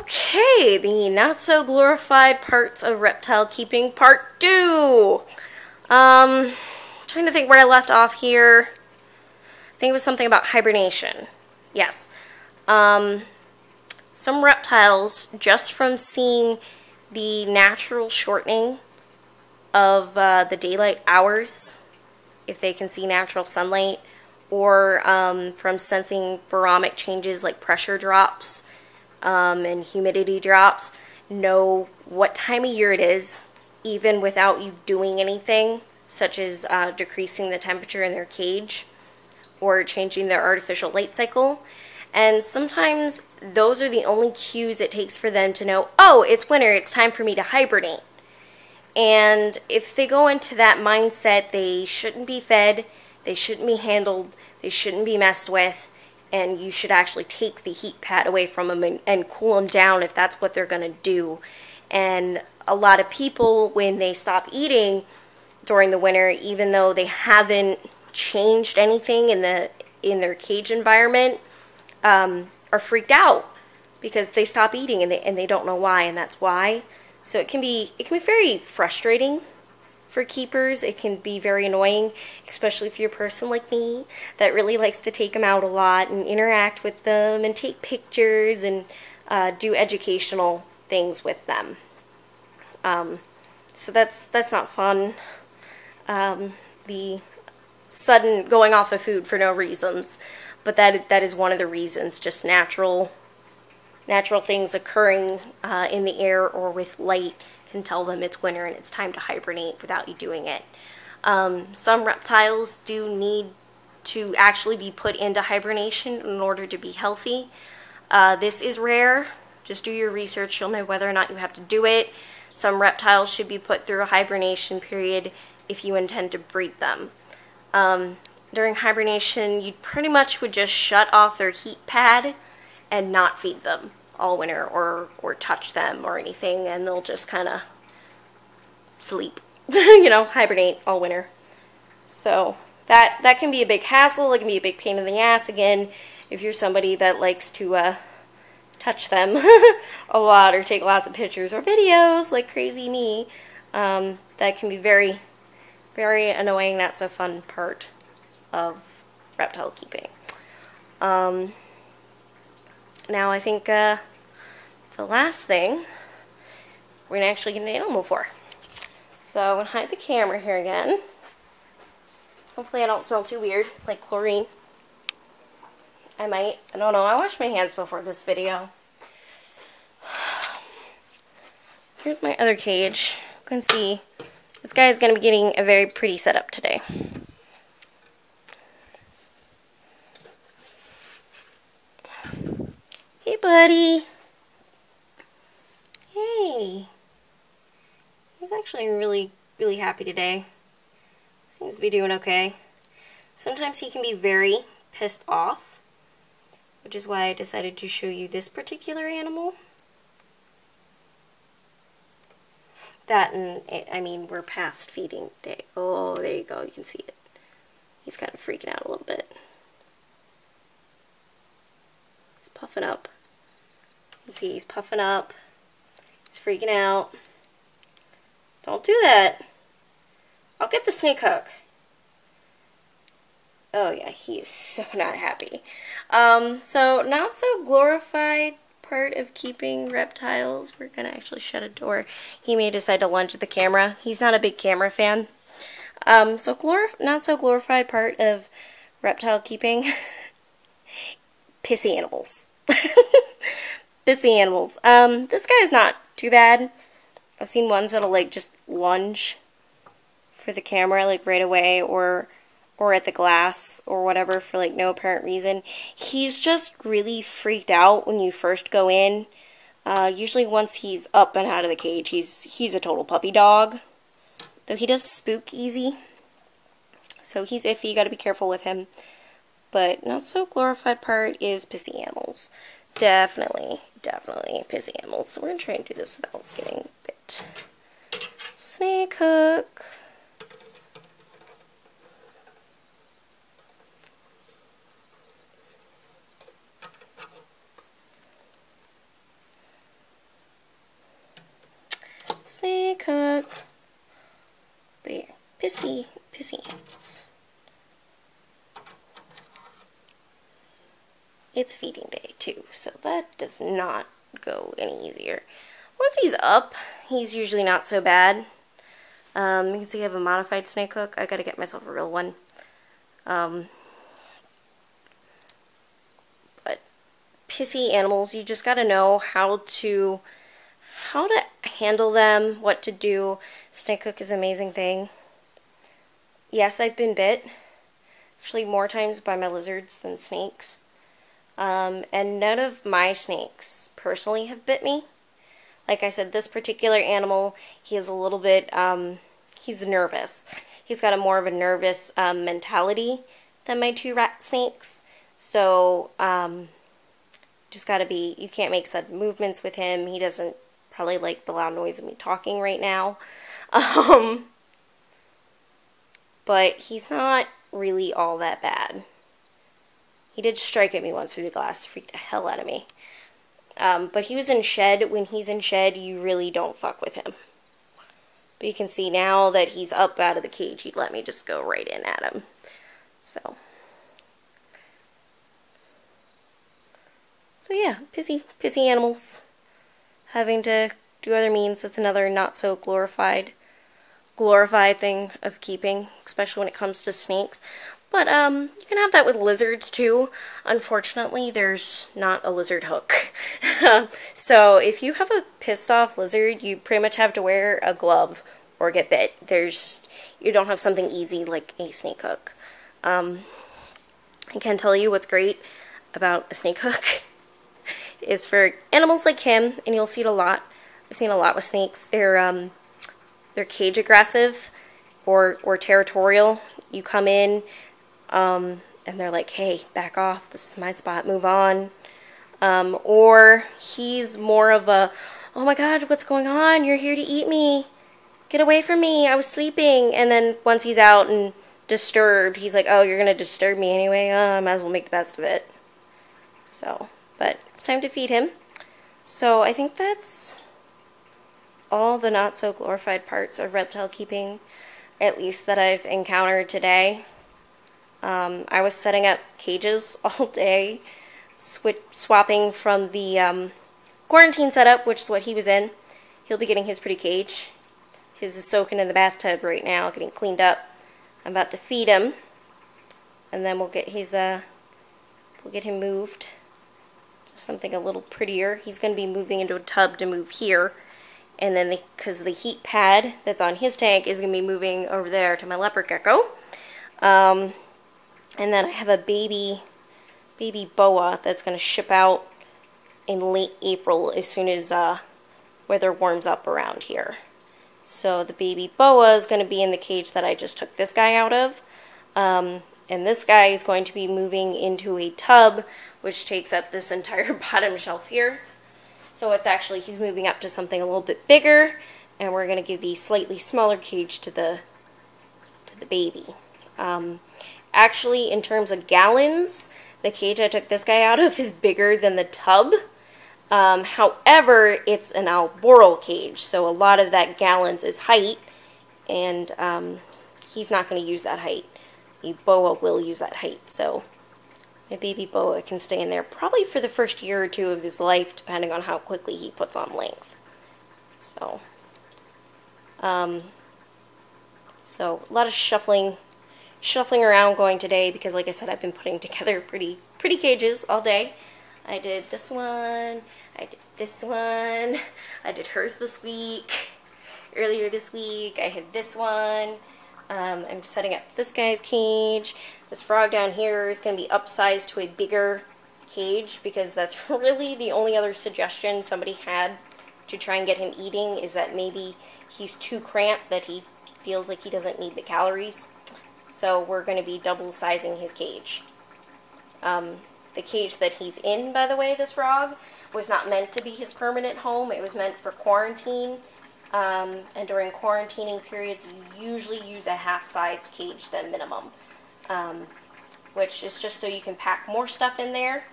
Okay, the not so glorified parts of reptile keeping part 2. Trying to think where I left off here. I think it was something about hibernation. Yes. Some reptiles, just from seeing the natural shortening of the daylight hours, if they can see natural sunlight, or from sensing barometric changes like pressure drops and humidity drops, know what time of year it is, even without you doing anything, such as decreasing the temperature in their cage or changing their artificial light cycle. And sometimes those are the only cues it takes for them to know, oh, it's winter, it's time for me to hibernate. And if they go into that mindset, they shouldn't be fed, they shouldn't be handled, they shouldn't be messed with, and you should actually take the heat pad away from them and cool them down if that's what they're going to do. And a lot of people, when they stop eating during the winter, even though they haven't changed anything in their cage environment, are freaked out because they stop eating and they don't know why, and that's why. So it can be very frustrating for keepers. It can be very annoying, especially if you're a person like me that really likes to take them out a lot and interact with them and take pictures and do educational things with them. So that's not fun. The sudden going off of food for no reasons, but that is one of the reasons. Just natural things occurring in the air or with light can tell them it's winter and it's time to hibernate without you doing it. Some reptiles do need to actually be put into hibernation in order to be healthy. This is rare. Just do your research. You'll know whether or not you have to do it. Some reptiles should be put through a hibernation period if you intend to breed them. During hibernation, you pretty much would just shut off their heat pad and not feed them all winter or touch them or anything, and they'll just kind of sleep, hibernate all winter. So that can be a big hassle. It can be a big pain in the ass, again, if you're somebody that likes to touch them a lot or take lots of pictures or videos like crazy me. That can be very, very annoying, not so fun part of reptile keeping. Now I think the last thing we're going to actually get an animal for. So I'm going to hide the camera here again. Hopefully I don't smell too weird, like chlorine. I might. I don't know. I washed my hands before this video. Here's my other cage. You can see this guy is going to be getting a very pretty setup today. Hey, buddy. Hey. He's actually really, really happy today. Seems to be doing okay. Sometimes he can be very pissed off, which is why I decided to show you this particular animal. That and, I mean, we're past feeding day. Oh, there you go. You can see it. He's kind of freaking out a little bit. He's puffing up. You can see he's puffing up. He's freaking out. Don't do that. I'll get the snake hook. Oh yeah, he is so not happy. So not so glorified part of keeping reptiles. We're gonna actually shut a door. He may decide to lunge at the camera. He's not a big camera fan. So not so glorified part of reptile keeping. Pissy animals. Pissy animals. This guy is not too bad. I've seen ones that'll like just lunge for the camera like right away or at the glass or whatever for like no apparent reason. He's just really freaked out when you first go in. Usually once he's up and out of the cage, he's a total puppy dog. Though he does spook easy. So he's iffy, you gotta be careful with him. But not so glorified part is pissy animals. Definitely pissy animals. So we're gonna try and do this without getting bit. Snake hook. snake hook. But yeah, pissy animals. It's feeding day too, so that does not go any easier. Once he's up, he's usually not so bad. You can see I have a modified snake hook. I gotta get myself a real one. But pissy animals, you just gotta know how to handle them, what to do. Snake hook is an amazing thing. Yes, I've been bit. Actually, more times by my lizards than snakes. And none of my snakes personally have bit me. Like I said, this particular animal, he is a little bit, he's nervous. He's got a more of a nervous mentality than my 2 rat snakes. So, just gotta be, you can't make sudden movements with him. He doesn't probably like the loud noise of me talking right now. But he's not really all that bad. He did strike at me once through the glass, freaked the hell out of me. But he was in shed. When he's in shed, you really don't fuck with him. But you can see now that he's up out of the cage, he'd let me just go right in at him. So yeah, pissy animals. Having to do other means, that's another not so glorified thing of keeping, especially when it comes to snakes. But you can have that with lizards too. Unfortunately, there's not a lizard hook. So if you have a pissed off lizard, you pretty much have to wear a glove or get bit. You don't have something easy like a snake hook. I can tell you what's great about a snake hook is for animals like him, and you'll see it a lot. I've seen a lot with snakes. They're cage aggressive or territorial. You come in, and they're like, hey, back off, this is my spot, move on. Or he's more of a, oh my god, what's going on? You're here to eat me. Get away from me, I was sleeping. And then once he's out and disturbed, he's like, oh, you're going to disturb me anyway? I might as well make the best of it. So, but it's time to feed him. So I think that's all the not so glorified parts of reptile keeping, at least that I've encountered today. I was setting up cages all day, swapping from the quarantine setup, which is what he was in. He'll be getting his pretty cage. His is soaking in the bathtub right now, getting cleaned up. I'm about to feed him, and then we'll get him moved to something a little prettier. He's going to be moving into a tub to move here, and then because the heat pad that's on his tank is going to be moving over there to my leopard gecko. And then I have a baby boa that's going to ship out in late April as soon as weather warms up around here. So the baby boa is going to be in the cage that I just took this guy out of. And this guy is going to be moving into a tub, which takes up this entire bottom shelf here. So it's actually, he's moving up to something a little bit bigger, and we're going to give the slightly smaller cage to the baby. Actually, in terms of gallons, the cage I took this guy out of is bigger than the tub. However, it's an alboral cage, so a lot of that gallons is height, and he's not going to use that height. The boa will use that height, so my baby boa can stay in there probably for the first year or two of his life, depending on how quickly he puts on length. So a lot of shuffling around going today, because like I said, I've been putting together pretty cages all day. I did this one, I did this one, I did hers this week, earlier this week I had this one. I'm setting up this guy's cage. This frog down here is going to be upsized to a bigger cage, because that's really the only other suggestion somebody had to try and get him eating, is that maybe he's too cramped, that he feels like he doesn't need the calories. So we're going to be double sizing his cage. The cage that he's in, by the way, this frog, was not meant to be his permanent home. It was meant for quarantine. And during quarantining periods, you usually use a half-sized cage than minimum. Which is just so you can pack more stuff in there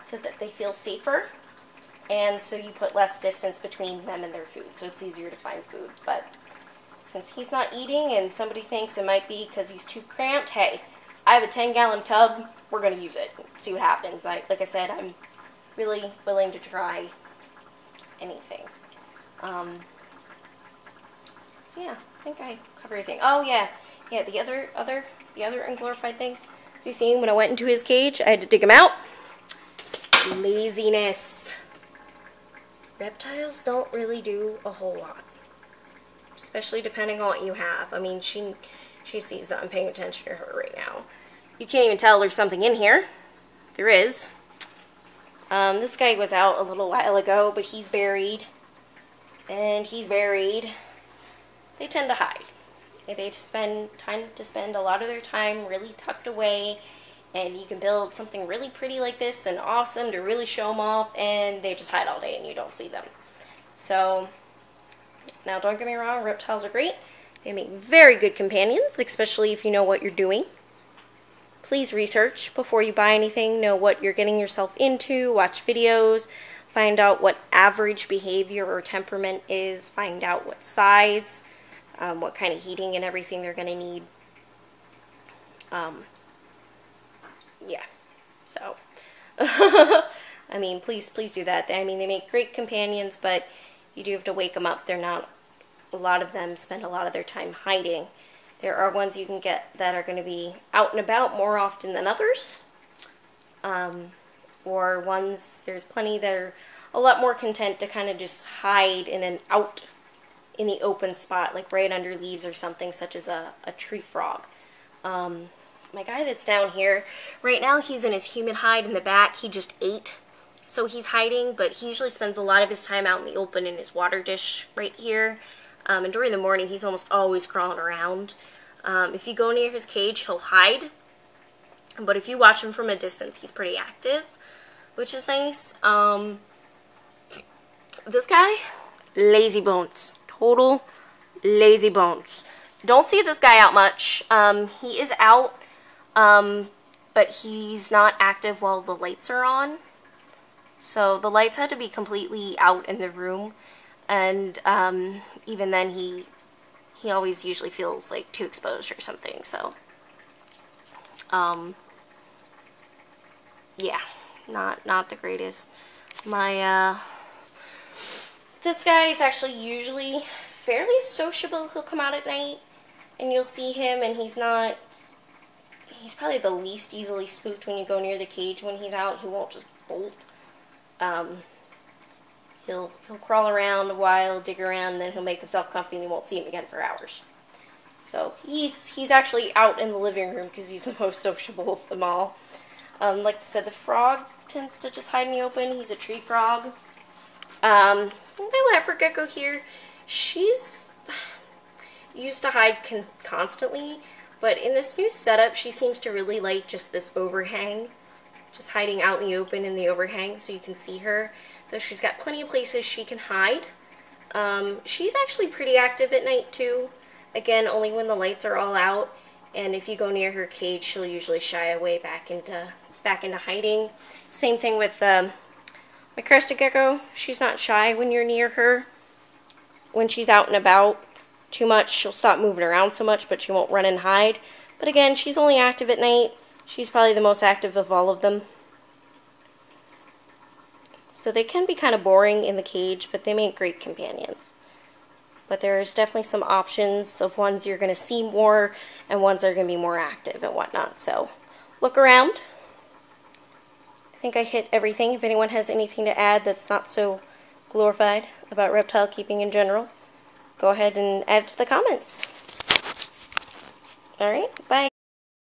so that they feel safer. and so you put less distance between them and their food, so it's easier to find food. But since he's not eating and somebody thinks it might be because he's too cramped, hey, I have a 10-gallon tub. We're going to use it. See what happens. Like I said, I'm really willing to try anything. So yeah, I think I covered everything. Oh yeah, the other unglorified thing. So you see, when I went into his cage, I had to dig him out. Laziness. Reptiles don't really do a whole lot, especially depending on what you have. I mean, she sees that I'm paying attention to her right now. You can't even tell there's something in here. There is. This guy was out a little while ago, but he's buried. And he's buried. They tend to hide. They tend to spend a lot of their time really tucked away, and you can build something really pretty like this and awesome to really show them off, and they just hide all day and you don't see them. So, now don't get me wrong, reptiles are great. They make very good companions, especially if you know what you're doing. Please research before you buy anything, know what you're getting yourself into, watch videos, find out what average behavior or temperament is, find out what size, what kind of heating and everything they're going to need. Yeah, so, I mean, please do that. I mean, they make great companions, but you do have to wake them up. They're not, a lot of them spend a lot of their time hiding. There are ones you can get that are going to be out and about more often than others. Or ones, there's plenty that are a lot more content to kind of just hide in an out in the open spot, like right under leaves or something, such as a tree frog. My guy that's down here, right now he's in his humid hide in the back. He just ate, so he's hiding, but he usually spends a lot of his time out in the open in his water dish right here. And during the morning, he's almost always crawling around. If you go near his cage, he'll hide. But if you watch him from a distance, he's pretty active, which is nice. This guy, lazy bones. Total lazy bones. Don't see this guy out much. He is out, but he's not active while the lights are on. So the lights had to be completely out in the room. And even then, he always usually feels like too exposed or something. So, yeah, not the greatest. This guy is actually usually fairly sociable. He'll come out at night, and you'll see him, and he's probably the least easily spooked when you go near the cage when he's out. He won't just bolt. He'll crawl around a while, dig around, and then he'll make himself comfy and you won't see him again for hours. So he's actually out in the living room because he's the most sociable of them all. Like I said, the frog tends to just hide in the open. He's a tree frog. My leopard gecko here, she's used to hide constantly, but in this new setup, she seems to really like just this overhang. Just hiding out in the open in the overhang so you can see her. Though she's got plenty of places she can hide. She's actually pretty active at night too. Again, only when the lights are all out. And if you go near her cage, she'll usually shy away back into hiding. Same thing with my crested gecko. She's not shy when you're near her. When she's out and about too much, she'll stop moving around so much, but she won't run and hide. But again, she's only active at night. She's probably the most active of all of them. So they can be kind of boring in the cage, but they make great companions. But there's definitely some options of ones you're going to see more and ones that are going to be more active and whatnot. So look around. I think I hit everything. If anyone has anything to add that's not so glorified about reptile keeping in general, go ahead and add it to the comments. Alright, bye.